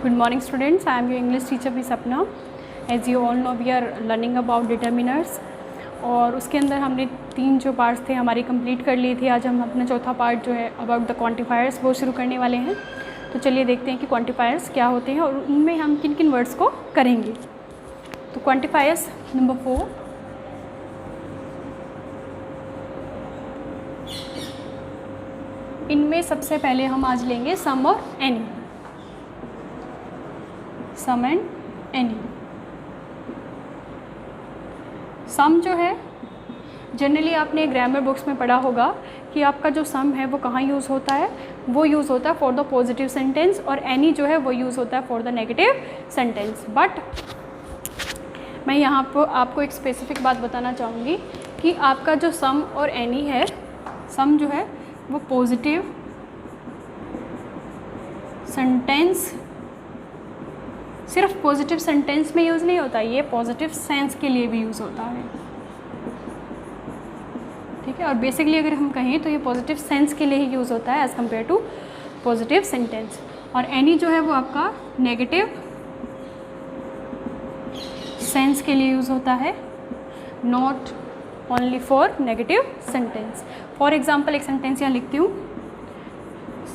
Good morning students, I am your English teacher P. Sapna. As you all know we are learning about determiners और उसके अंदर हमने 3 जो parts थे हमारी कंप्लीट कर लिए थे। आज हम अपना चौथा पार्ट जो है अबाउट द क्वांटिफायर्स वो शुरू करने वाले हैं। तो चलिए देखते हैं कि क्वांटिफायर्स क्या होते हैं और उनमें हम किन किन वर्ड्स को करेंगे। तो क्वांटिफायर्स नंबर 4, इनमें सबसे पहले हम आज लेंगे सम और any. Some and any. Some जो है जनरली आपने ग्रामर बुक्स में पढ़ा होगा कि आपका जो सम है वो कहाँ यूज़ होता है, वो यूज़ होता है फॉर द पॉजिटिव सेंटेंस और एनी जो है वो यूज़ होता है for the negative sentence. But मैं यहाँ पर आपको एक स्पेसिफिक बात बताना चाहूँगी कि आपका जो सम और एनी है, सम जो है वो पॉजिटिव सेंटेंस, सिर्फ पॉजिटिव सेंटेंस में यूज़ नहीं होता, ये पॉजिटिव सेंस के लिए भी यूज़ होता है। ठीक है, और बेसिकली अगर हम कहें तो ये पॉजिटिव सेंस के लिए ही यूज़ होता है as compare to positive sentence. और एनी जो है वो आपका नेगेटिव सेंस के लिए यूज़ होता है, not only for negative sentence. For example एक सेंटेंस यहाँ लिखती हूँ,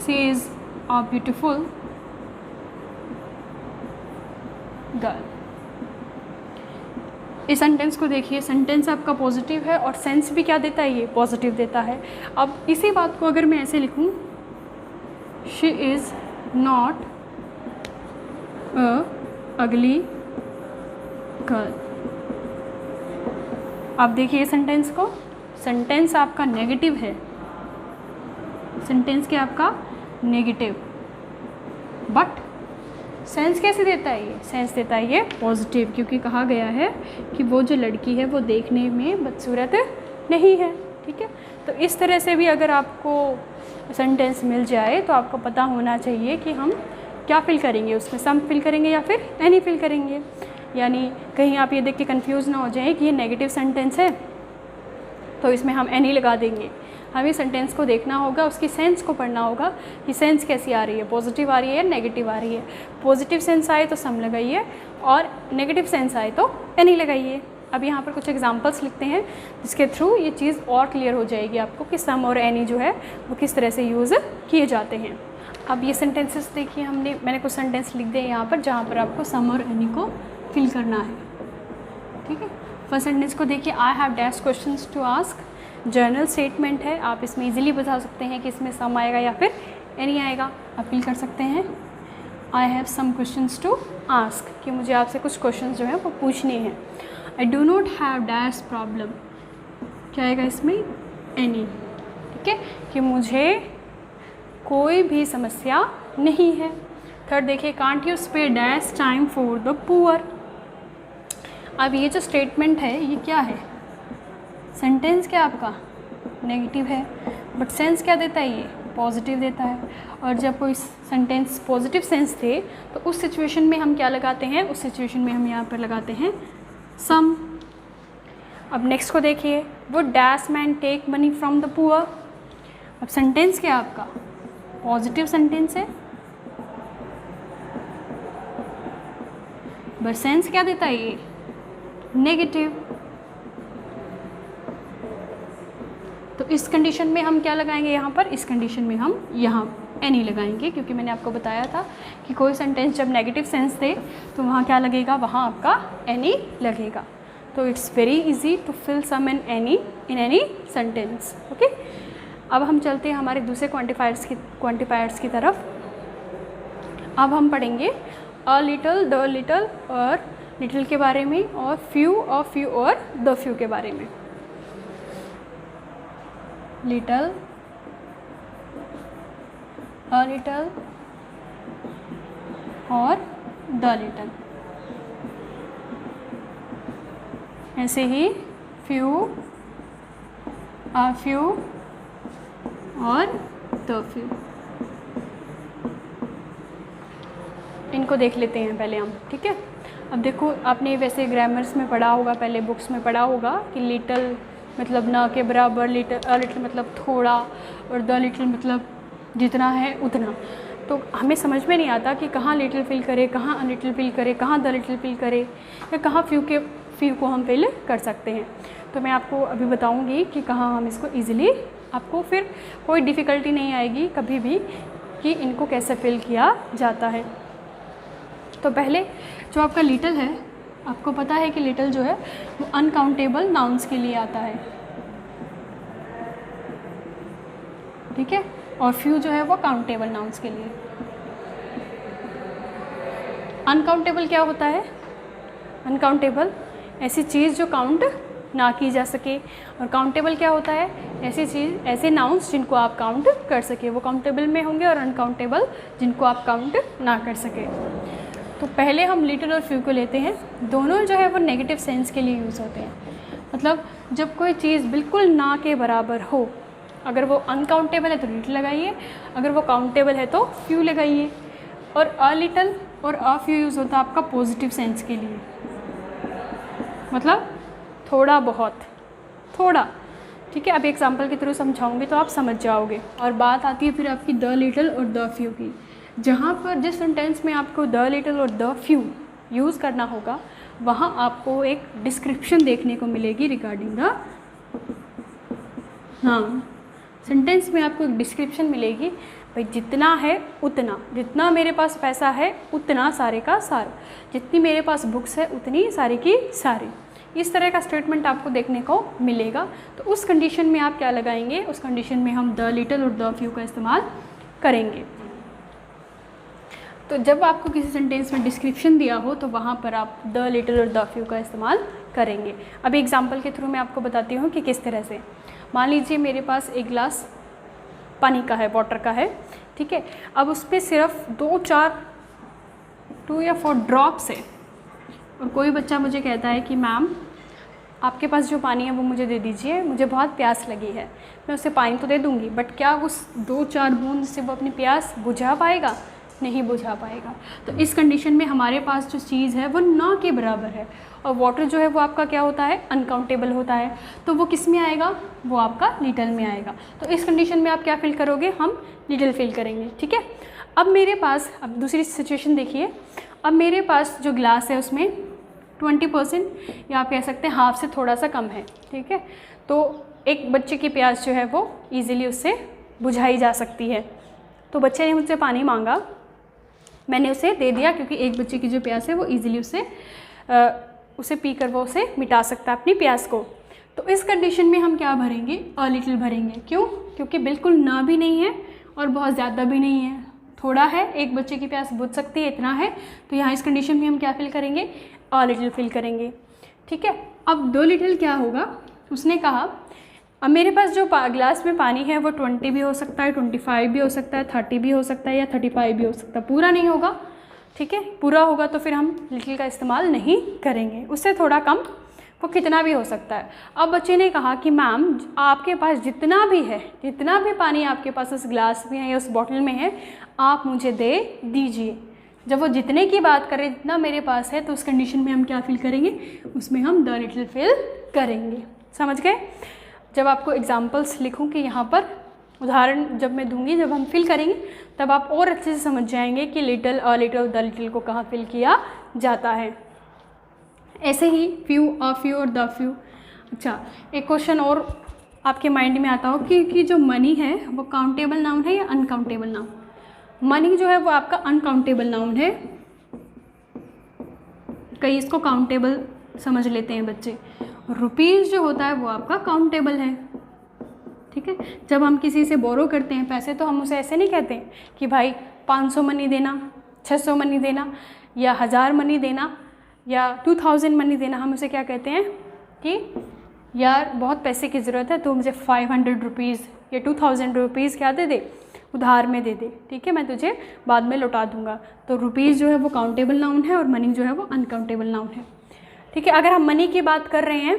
she is a beautiful girl. इस सेंटेंस को देखिए, सेंटेंस आपका पॉजिटिव है और सेंस भी क्या देता है, ये पॉजिटिव देता है। अब इसी बात को अगर मैं ऐसे लिखूं, शी इज़ नॉट अ अगली गर्ल। आप देखिए सेंटेंस को, सेंटेंस आपका नेगेटिव है, सेंटेंस क्या आपका नेगेटिव, बट सेंस कैसे देता है, ये सेंस देता है ये पॉजिटिव, क्योंकि कहा गया है कि वो जो लड़की है वो देखने में बदसूरत नहीं है। ठीक है, तो इस तरह से भी अगर आपको सेंटेंस मिल जाए तो आपको पता होना चाहिए कि हम क्या फिल करेंगे, उसमें सम फिल करेंगे या फिर एनी फिल करेंगे। यानी कहीं आप ये देख के कंफ्यूज ना हो जाए कि ये नेगेटिव सेंटेंस है तो इसमें हम एनी लगा देंगे। हमें सेंटेंस को देखना होगा, उसकी सेंस को पढ़ना होगा कि सेंस कैसी आ रही है, पॉजिटिव आ रही है या नेगेटिव आ रही है। पॉजिटिव सेंस आए तो सम लगाइए और नेगेटिव सेंस आए तो एनी लगाइए। अब यहाँ पर कुछ एग्जांपल्स लिखते हैं जिसके थ्रू ये चीज़ और क्लियर हो जाएगी आपको कि सम और एनी जो है वो किस तरह से यूज़ किए जाते हैं। अब ये सेंटेंसेस देखिए, मैंने कुछ सेंटेंस लिख दिए यहाँ पर जहाँ पर आपको सम और एनी को फिल करना है। ठीक है, फर्स्ट सेंटेंस को देखिए, I have dash questions to ask. General statement है, आप इसमें इजीली बता सकते हैं कि इसमें सम आएगा या फिर एनी आएगा। आप फिल कर सकते हैं I have some questions to ask, कि मुझे आपसे कुछ क्वेश्चंस जो हैं वो पूछने हैं। I do not have dash problem, क्या आएगा इसमें एनी। ठीक है, कि मुझे कोई भी समस्या नहीं है। थर्ड देखिए, can't you spare dash time for the poor. अब ये जो स्टेटमेंट है ये क्या है, सेंटेंस क्या आपका नेगेटिव है, बट सेंस क्या देता है, ये पॉजिटिव देता है। और जब कोई सेंटेंस पॉजिटिव सेंस थे तो उस सिचुएशन में हम क्या लगाते हैं, उस सिचुएशन में हम यहाँ पर लगाते हैं सम। अब नेक्स्ट को देखिए, वो dash man take money from the poor. अब सेंटेंस क्या आपका पॉजिटिव सेंटेंस है, बट सेंस क्या देता है, ये नेगेटिव। तो इस कंडीशन में हम क्या लगाएंगे यहाँ पर, इस कंडीशन में हम यहाँ एनी लगाएंगे, क्योंकि मैंने आपको बताया था कि कोई सेंटेंस जब नेगेटिव सेंस दे तो वहाँ क्या लगेगा, वहाँ आपका एनी लगेगा। तो it's very easy to fill some and any in any sentence. Okay, अब हम चलते हैं हमारे दूसरे क्वांटिफायर्स की तरफ। अब हम पढ़ेंगे अ लिटल, द लिटल और लिटिल के बारे में, और फ्यू और द फ्यू के बारे में। लिटल, अ लिटल और द लिटल, ऐसे ही फ्यू, अ फ्यू और द फ्यू। इनको देख लेते हैं पहले हम। ठीक है, अब देखो आपने वैसे ग्रामर्स में पढ़ा होगा, पहले बुक्स में पढ़ा होगा कि लिटल मतलब ना के बराबर, लिटिल मतलब थोड़ा, और द लिटिल मतलब जितना है उतना। तो हमें समझ में नहीं आता कि कहाँ लिटिल फिल करें, कहाँ अ लिटिल फिल करें, कहाँ द लिटिल फिल करें, या कहाँ फ्यू को हम फिल कर सकते हैं। तो मैं आपको अभी बताऊंगी कि कहाँ हम इसको ईज़िली, आपको फिर कोई डिफ़िकल्टी नहीं आएगी कभी भी कि इनको कैसे फिल किया जाता है। तो पहले जो आपका लिटिल है, आपको पता है कि लिटिल जो है वो अनकाउंटेबल नाउन्स के लिए आता है, ठीक है, और फ्यू जो है वो काउंटेबल नाउन्स के लिए। अनकाउंटेबल क्या होता है? अनकाउंटेबल ऐसी चीज़ जो काउंट ना की जा सके, और काउंटेबल क्या होता है? ऐसी चीज़, ऐसे नाउन्स जिनको आप काउंट कर सके, वो काउंटेबल में होंगे, और अनकाउंटेबल जिनको आप काउंट ना कर सके। तो पहले हम लिटिल और फ्यू को लेते हैं। दोनों जो है वो नेगेटिव सेंस के लिए यूज़ होते हैं, मतलब जब कोई चीज़ बिल्कुल ना के बराबर हो, अगर वो अनकाउंटेबल है तो लिटिल लगाइए, अगर वो काउंटेबल है तो फ्यू लगाइए। और अ लिटिल और अ फ्यू यूज़ होता है आपका पॉजिटिव सेंस के लिए, मतलब थोड़ा बहुत, थोड़ा, ठीक है। अब एग्जांपल के थ्रू समझाऊंगी तो आप समझ जाओगे। और बात आती है फिर आपकी द लिटिल और द फ्यू की, जहाँ पर जिस सेंटेंस में आपको द लिटिल और द फ्यू यूज़ करना होगा, वहाँ आपको एक डिस्क्रिप्शन देखने को मिलेगी रिगार्डिंग द नाउन। सेंटेंस में आपको एक डिस्क्रिप्शन मिलेगी, भाई जितना है उतना, जितना मेरे पास पैसा है उतना सारे का सारा, जितनी मेरे पास बुक्स है उतनी सारी की सारी, इस तरह का स्टेटमेंट आपको देखने को मिलेगा। तो उस कंडीशन में आप क्या लगाएंगे? उस कंडीशन में हम द लिटिल और द फ्यू का इस्तेमाल करेंगे। तो जब आपको किसी सेंटेंस में डिस्क्रिप्शन दिया हो तो वहाँ पर आप द लिटिल और द फ्यू का इस्तेमाल करेंगे। अब एग्जांपल के थ्रू मैं आपको बताती हूँ कि किस तरह से। मान लीजिए मेरे पास एक गिलास पानी का है, वाटर का है, ठीक है। अब उस पर सिर्फ 2 या 4 ड्रॉप्स है, और कोई बच्चा मुझे कहता है कि मैम आपके पास जो पानी है वो मुझे दे दीजिए, मुझे बहुत प्यास लगी है। मैं उसे पानी तो दे दूँगी, बट क्या उस 2-4 बूंद से वो अपनी प्यास बुझा पाएगा? नहीं बुझा पाएगा। तो इस कंडीशन में हमारे पास जो चीज़ है वो ना के बराबर है, और वाटर जो है वो आपका क्या होता है? अनकाउंटेबल होता है। तो वो किस में आएगा? वो आपका लिटिल में आएगा। तो इस कंडीशन में आप क्या फिल करोगे? हम लिटिल फिल करेंगे, ठीक है। अब मेरे पास, अब दूसरी सिचुएशन देखिए। अब मेरे पास जो ग्लास है उसमें 20%, या आप कह सकते हैं हाफ से थोड़ा सा कम है, ठीक है। तो एक बच्चे की प्यास जो है वो ईज़िली उससे बुझाई जा सकती है। तो बच्चे ने मुझसे पानी मांगा, मैंने उसे दे दिया, क्योंकि एक बच्चे की जो प्यास है वो ईज़िली उसे पीकर वो उसे मिटा सकता है अपनी प्यास को। तो इस कंडीशन में हम क्या भरेंगे? अ लिटिल भरेंगे। क्यों? क्योंकि बिल्कुल ना भी नहीं है और बहुत ज़्यादा भी नहीं है, थोड़ा है, एक बच्चे की प्यास बुझ सकती है, इतना है। तो यहाँ इस कंडीशन में हम क्या फिल करेंगे? अ लिटिल फिल करेंगे, ठीक है। अब द लिटिल क्या होगा? उसने कहा अब मेरे पास जो ग्लास में पानी है वो 20 भी हो सकता है, 25 भी हो सकता है, 30 भी हो सकता है, या 35 भी हो सकता है। पूरा नहीं होगा, ठीक है। पूरा होगा तो फिर हम लिटिल का इस्तेमाल नहीं करेंगे। उससे थोड़ा कम वो कितना भी हो सकता है। अब बच्चे ने कहा कि मैम आपके पास जितना भी है, जितना भी पानी आपके पास उस ग्लास में है या उस बॉटल में है, आप मुझे दे दीजिए। जब वो जितने की बात करें, जितना मेरे पास है, तो उस कंडीशन में हम क्या फिल करेंगे? उसमें हम द लिटिल फिल करेंगे। समझ गए? जब आपको एग्जाम्पल्स लिखूँ कि यहाँ पर उदाहरण जब मैं दूंगी, जब हम फिल करेंगे, तब आप और अच्छे से समझ जाएंगे कि little, a little, the little को कहाँ फिल किया जाता है। ऐसे ही फ्यू, अ फ्यू और द फ्यू। अच्छा, एक क्वेश्चन और आपके माइंड में आता हो कि जो मनी है वो काउंटेबल नाउन है या अनकाउंटेबल नाउन? मनी जो है वो आपका अनकाउंटेबल नाउन है, कई इसको काउंटेबल समझ लेते हैं बच्चे। रुपीज़ जो होता है वो आपका काउंटेबल है, ठीक है। जब हम किसी से बोरो करते हैं पैसे, तो हम उसे ऐसे नहीं कहते हैं कि भाई 500 मनी देना, 600 मनी देना, या 1000 मनी देना, या 2000 मनी देना। हम उसे क्या कहते हैं कि यार बहुत पैसे की ज़रूरत है, तो मुझे 500 रुपीज़ या 2000 रुपीज़ क्या दे दे, उधार में दे दे, ठीक है, मैं तुझे बाद में लौटा दूंगा। तो रुपीज़ जो है वो काउंटेबल नाउन है, और मनी जो है वो अनकाउंटेबल नाउन है, ठीक है। अगर हम मनी की बात कर रहे हैं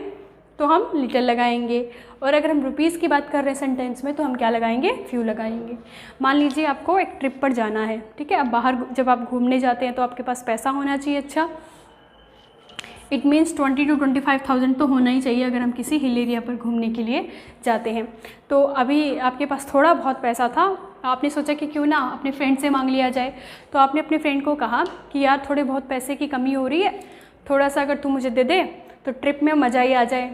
तो हम लिटिल लगाएंगे, और अगर हम रुपीज़ की बात कर रहे हैं सेंटेंस में, तो हम क्या लगाएंगे? फ्यू लगाएंगे। मान लीजिए आपको एक ट्रिप पर जाना है, ठीक है। अब बाहर जब आप घूमने जाते हैं तो आपके पास पैसा होना चाहिए। अच्छा, इट मीन्स 20 to 25,000 तो होना ही चाहिए अगर हम किसी हिल एरिया पर घूमने के लिए जाते हैं। तो अभी आपके पास थोड़ा बहुत पैसा था, आपने सोचा कि क्यों ना अपने फ्रेंड से मांग लिया जाए। तो आपने अपने फ्रेंड को कहा कि यार थोड़े बहुत पैसे की कमी हो रही है, थोड़ा सा अगर तू मुझे दे दे तो ट्रिप में मज़ा ही आ जाए।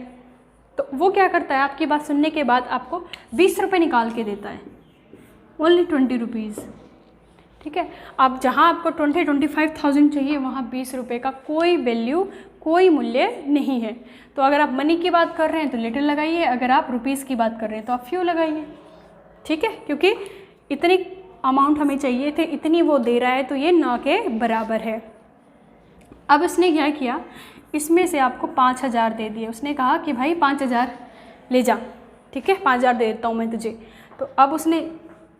तो वो क्या करता है, आपकी बात सुनने के बाद आपको 20 रुपये निकाल के देता है, ओनली 20 रुपीज़। ठीक है, अब जहाँ आपको 25,000 चाहिए वहाँ 20 रुपये का कोई वैल्यू, कोई मूल्य नहीं है। तो अगर आप मनी की बात कर रहे हैं तो लिटिल लगाइए, अगर आप रुपीज़ की बात कर रहे हैं तो आप फ्यू लगाइए। ठीक है, क्योंकि इतनी अमाउंट हमें चाहिए थे, इतनी वो दे रहा है तो ये ना के बराबर है। अब इसने क्या किया, इसमें से आपको 5,000 दे दिए। उसने कहा कि भाई 5,000 ले जा, ठीक है 5,000 दे देता हूँ मैं तुझे। तो अब उसने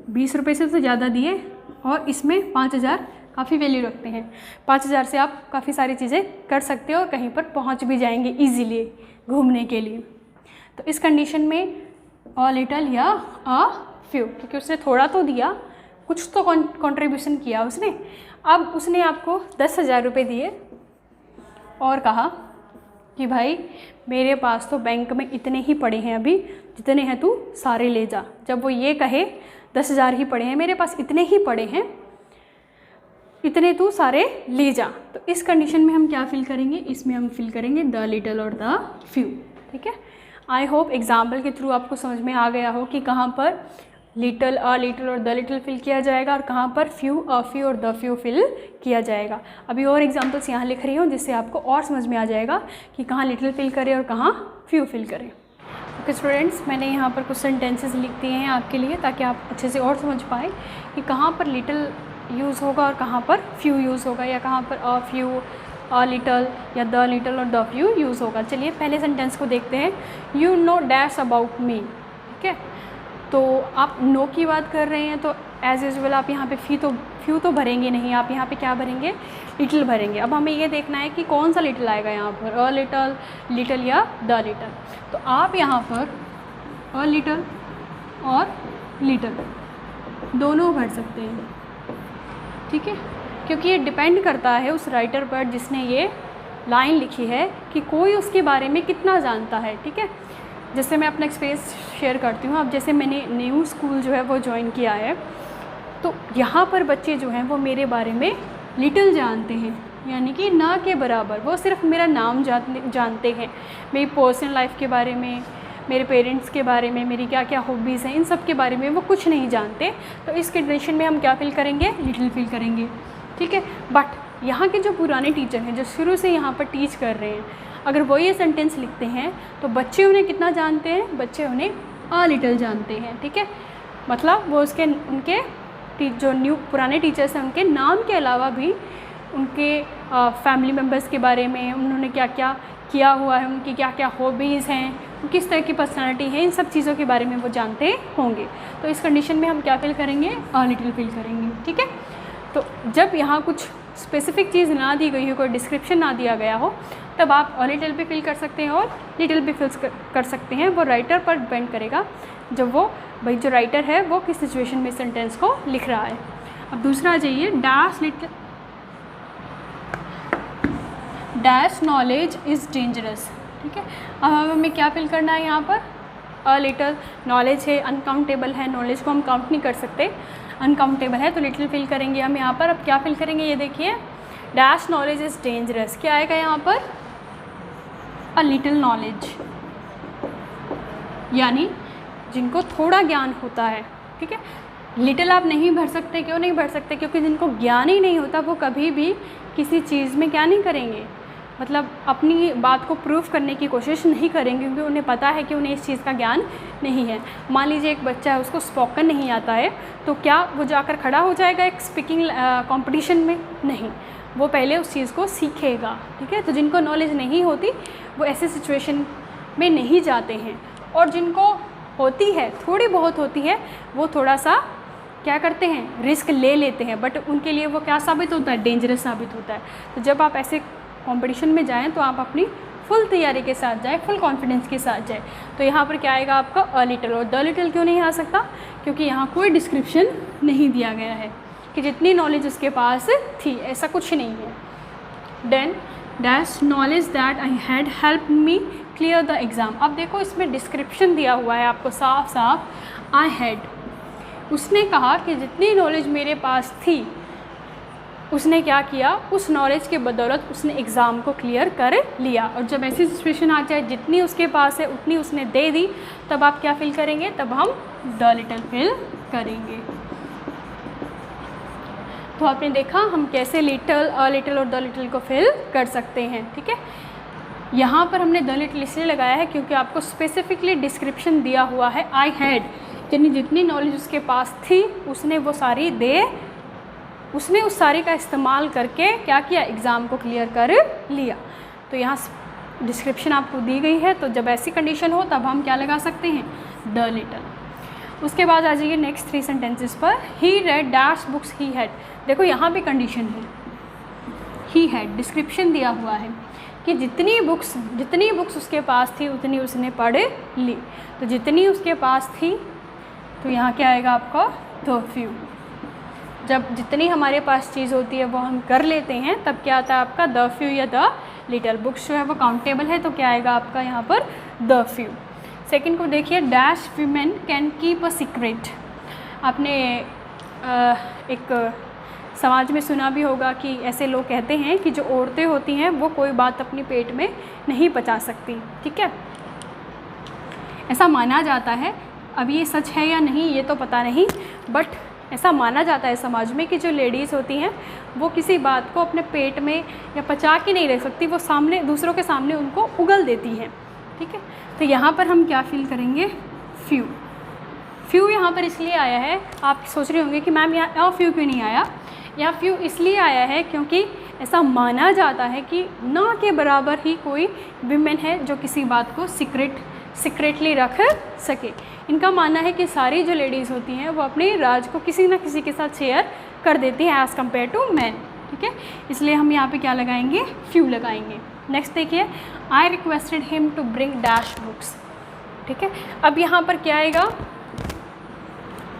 20 रुपये से तो ज़्यादा दिए और इसमें 5,000 काफ़ी वैल्यू रखते हैं। 5,000 से आप काफ़ी सारी चीज़ें कर सकते हो, कहीं पर पहुंच भी जाएंगे इजीली घूमने के लिए। तो इस कंडीशन में अ लिटल या अ फ्यू, क्योंकि उसने थोड़ा तो दिया, कुछ तो कंट्रीब्यूशन किया उसने। अब उसने आपको 10,000 रुपये दिए और कहा कि भाई मेरे पास तो बैंक में इतने ही पड़े हैं, अभी जितने हैं तू सारे ले जा। जब वो ये कहे 10,000 ही पड़े हैं मेरे पास, इतने ही पड़े हैं, इतने तू सारे ले जा, तो इस कंडीशन में हम क्या फिल करेंगे, इसमें हम फिल करेंगे द लिटल और द फ्यू। ठीक है, आई होप एग्जाम्पल के थ्रू आपको समझ में आ गया हो कि कहाँ पर लिटल, अ लिटल और द लिटल फिल किया जाएगा और कहाँ पर फ्यू, अ फ्यू और द फ्यू फिल किया जाएगा। अभी और एग्जाम्पल्स यहाँ लिख रही हूँ जिससे आपको और समझ में आ जाएगा कि कहाँ लिटल फिल करें और कहाँ फ्यू फिल करें। ओके स्टूडेंट्स, मैंने यहाँ पर कुछ सेंटेंसेस लिख दिए हैं आपके लिए ताकि आप अच्छे से और समझ पाएँ कि कहाँ पर लिटल यूज़ होगा और कहाँ पर फ्यू यूज़ होगा, या कहाँ पर अ फ्यू, अ लिटल या द लिटल और द फ्यू यूज़ होगा। चलिए पहले सेंटेंस को देखते हैं। You know dash about me. ठीक है, तो आप नो की बात कर रहे हैं तो एज़ यूजुअल आप यहाँ पे फ्यू तो भरेंगे नहीं, आप यहाँ पे क्या भरेंगे, लिटिल भरेंगे। अब हमें ये देखना है कि कौन सा लिटिल आएगा यहाँ पर, अ लिटल, लिटिल या द लिटल। तो आप यहाँ पर अ लिटल और लिटल दोनों भर सकते हैं। ठीक है, क्योंकि ये डिपेंड करता है उस राइटर पर जिसने ये लाइन लिखी है कि कोई उसके बारे में कितना जानता है। ठीक है, जैसे मैं अपना एक्सपीरियंस शेयर करती हूँ। अब जैसे मैंने न्यू स्कूल जो है वो ज्वाइन किया है, तो यहाँ पर बच्चे जो हैं वो मेरे बारे में लिटिल जानते हैं, यानी कि ना के बराबर। वो सिर्फ मेरा नाम जानते हैं, मेरी पर्सनल लाइफ के बारे में, मेरे पेरेंट्स के बारे में, मेरी क्या क्या हॉबीज़ हैं, इन सब के बारे में वो कुछ नहीं जानते। तो इस कंडीशन में हम क्या फिल करेंगे, लिटिल फिल करेंगे। ठीक है, बट यहाँ के जो पुराने टीचर हैं जो शुरू से यहाँ पर टीच कर रहे हैं, अगर वो ये सेंटेंस लिखते हैं तो बच्चे उन्हें कितना जानते हैं, बच्चे उन्हें अ लिटिल जानते हैं। ठीक है, मतलब वो उनके जो न्यू पुराने टीचर्स हैं उनके नाम के अलावा भी उनके फैमिली मेम्बर्स के बारे में, उन्होंने क्या क्या किया हुआ है, उनकी क्या क्या हॉबीज़ हैं, किस तरह की पर्सनालिटी है, इन सब चीज़ों के बारे में वो जानते होंगे। तो इस कंडीशन में हम क्या फिल करेंगे, अ लिटिल फिल करेंगे। ठीक है, तो जब यहाँ कुछ स्पेसिफिक चीज़ ना दी गई हो, कोई डिस्क्रिप्शन ना दिया गया हो, तब आप अ लिटिल भी फिल कर सकते हैं और लिटिल भी फिल कर सकते हैं। वो राइटर पर डिपेंड करेगा, जब वो भाई जो राइटर है वो किस सिचुएशन में सेंटेंस को लिख रहा है। अब दूसरा आ जाइए, डैश नॉलेज इज़ डेंजरस। ठीक है, अब हमें क्या फिल करना है यहाँ पर, अ लिटिल। नॉलेज है अनकाउंटेबल है, नॉलेज को हम काउंट नहीं कर सकते, अनकाउंटेबल है, तो लिटिल फिल करेंगे हम यहाँ पर। अब क्या फिल करेंगे, ये देखिए, डैश नॉलेज इज़ डेंजरस, क्या आएगा यहाँ पर, अ लिटिल नॉलेज, यानी जिनको थोड़ा ज्ञान होता है। ठीक है, लिटिल आप नहीं भर सकते, क्यों नहीं भर सकते, क्योंकि जिनको ज्ञान ही नहीं होता वो कभी भी किसी चीज़ में क्या नहीं करेंगे, मतलब अपनी बात को प्रूफ करने की कोशिश नहीं करेंगे, क्योंकि उन्हें पता है कि उन्हें इस चीज़ का ज्ञान नहीं है। मान लीजिए एक बच्चा है, उसको स्पोकन नहीं आता है, तो क्या वो जाकर खड़ा हो जाएगा एक स्पीकिंग कंपटीशन में, नहीं, वो पहले उस चीज़ को सीखेगा। ठीक है, तो जिनको नॉलेज नहीं होती वो ऐसे सिचुएशन में नहीं जाते हैं, और जिनको होती है, थोड़ी बहुत होती है, वो थोड़ा सा क्या करते हैं, रिस्क ले लेते हैं, बट उनके लिए वो क्या साबित होता है, डेंजरस साबित होता है। तो जब आप ऐसे कंपटीशन में जाएं तो आप अपनी फुल तैयारी के साथ जाएं, फुल कॉन्फिडेंस के साथ जाएं। तो यहाँ पर क्या आएगा आपका, अ लिटिल। और द लिटिल क्यों नहीं आ सकता, क्योंकि यहाँ कोई डिस्क्रिप्शन नहीं दिया गया है कि जितनी नॉलेज उसके पास थी, ऐसा कुछ नहीं है। Then dash knowledge that I had help me clear the exam. अब देखो इसमें डिस्क्रिप्शन दिया हुआ है आपको साफ साफ, आई हैड, उसने कहा कि जितनी नॉलेज मेरे पास थी उसने क्या किया, उस नॉलेज के बदौलत उसने एग्ज़ाम को क्लियर कर लिया। और जब ऐसी सिचुएशन आ जाए जितनी उसके पास है उतनी उसने दे दी, तब आप क्या फिल करेंगे, तब हम द लिटल फिल करेंगे। तो आपने देखा हम कैसे लिटल, अ लिटल और द लिटल को फिल कर सकते हैं। ठीक है, यहाँ पर हमने द लिटल इसलिए लगाया है क्योंकि आपको स्पेसिफिकली डिस्क्रिप्शन दिया हुआ है। आई हैड यानी जितनी नॉलेज उसके पास थी उसने वो सारी उसने उस सारी का इस्तेमाल करके क्या किया, एग्ज़ाम को क्लियर कर लिया। तो यहाँ डिस्क्रिप्शन आपको दी गई है, तो जब ऐसी कंडीशन हो तब हम क्या लगा सकते हैं, द लिटल। उसके बाद आ जाइए नेक्स्ट 3 सेंटेंसेस पर। He read dash books he had. देखो यहाँ भी कंडीशन है, ही हैड डिस्क्रिप्शन दिया हुआ है कि जितनी बुक्स उसके पास थी उतनी उसने पढ़ ली। तो जितनी उसके पास थी, तो यहाँ क्या आएगा आपका, द फ्यू। जब जितनी हमारे पास चीज़ होती है वो हम कर लेते हैं, तब क्या आता है आपका द फ्यू या द लिटल। बुक्स जो है वो काउंटेबल है, तो क्या आएगा आपका यहाँ पर द फ्यू। सेकंड को देखिए, dash women can keep a secret. आपने एक समाज में सुना भी होगा कि ऐसे लोग कहते हैं कि जो औरतें होती हैं वो कोई बात अपनी पेट में नहीं पचा सकती। ठीक है, ऐसा माना जाता है। अब ये सच है या नहीं ये तो पता नहीं, बट ऐसा माना जाता है समाज में कि जो लेडीज़ होती हैं वो किसी बात को अपने पेट में या पचा के नहीं रह सकती, वो सामने दूसरों के सामने उनको उगल देती हैं। ठीक है, तो यहाँ पर हम क्या फील करेंगे, फ्यू। फ्यू यहाँ पर इसलिए आया है, आप सोच रहे होंगे कि मैम यहाँ फ्यू क्यों नहीं आया। यहाँ फ्यू इसलिए आया है क्योंकि ऐसा माना जाता है कि ना के बराबर ही कोई विमेन है जो किसी बात को सीक्रेटली रख सके। इनका मानना है कि सारी जो लेडीज़ होती हैं वो अपने राज को किसी न किसी के साथ शेयर कर देती हैं एज़ कम्पेयर टू मैन। ठीक है, इसलिए हम यहाँ पे क्या लगाएंगे, फ्यू लगाएंगे। नेक्स्ट देखिए, I requested him to bring dash books. ठीक है, अब यहाँ पर क्या आएगा,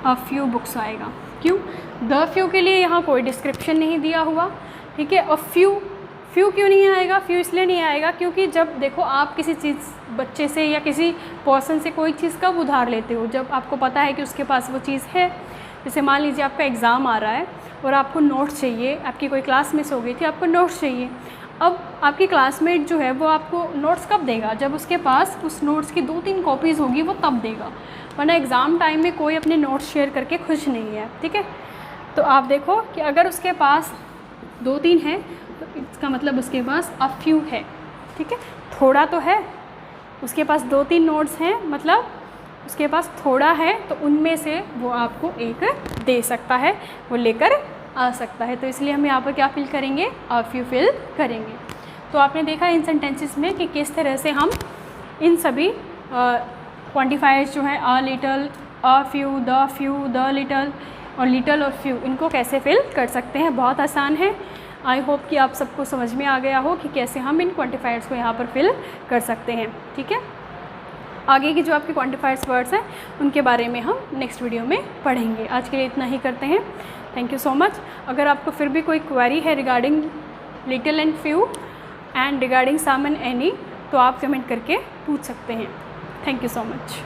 अ फ्यू बुक्स आएगा। क्यों, द फ्यू के लिए यहाँ कोई डिस्क्रिप्शन नहीं दिया हुआ। ठीक है, और फ्यू क्यों नहीं आएगा, फ्यू इसलिए नहीं आएगा क्योंकि जब देखो आप किसी चीज़, बच्चे से या किसी पर्सन से कोई चीज़ कब उधार लेते हो, जब आपको पता है कि उसके पास वो चीज़ है। जैसे मान लीजिए आपका एग्ज़ाम आ रहा है और आपको नोट्स चाहिए, आपकी कोई क्लास मिस हो गई थी, आपको नोट्स चाहिए। अब आपकी क्लासमेट जो है वो आपको नोट्स कब देगा, जब उसके पास उस नोट्स की 2-3 कॉपीज़ होगी वो तब देगा, वरना एग्ज़ाम टाइम में कोई अपने नोट्स शेयर करके खुश नहीं है। ठीक है, तो आप देखो कि अगर उसके पास 2-3 है तो इसका मतलब उसके पास अ फ्यू है। ठीक है, थोड़ा तो है, उसके पास 2-3 नोट्स हैं, मतलब उसके पास थोड़ा है, तो उनमें से वो आपको एक दे सकता है, वो लेकर आ सकता है। तो इसलिए हम यहाँ पर क्या फिल करेंगे, अ फ्यू फिल करेंगे। तो आपने देखा इन सेंटेंसेस में कि किस तरह से हम इन सभी क्वांटिफायर्स जो हैं, a little, a few, the little और फ्यू, इनको कैसे फिल कर सकते हैं। बहुत आसान है। आई होप कि आप सबको समझ में आ गया हो कि कैसे हम इन क्वांटिफायर्स को यहाँ पर फिल कर सकते हैं। ठीक है, आगे की जो आपके क्वांटिफायर्स वर्ड्स हैं उनके बारे में हम नेक्स्ट वीडियो में पढ़ेंगे। आज के लिए इतना ही करते हैं। Thank you so much. अगर आपको फिर भी कोई क्वेरी है regarding little and few and regarding some and any, तो आप कमेंट करके पूछ सकते हैं। Thank you so much.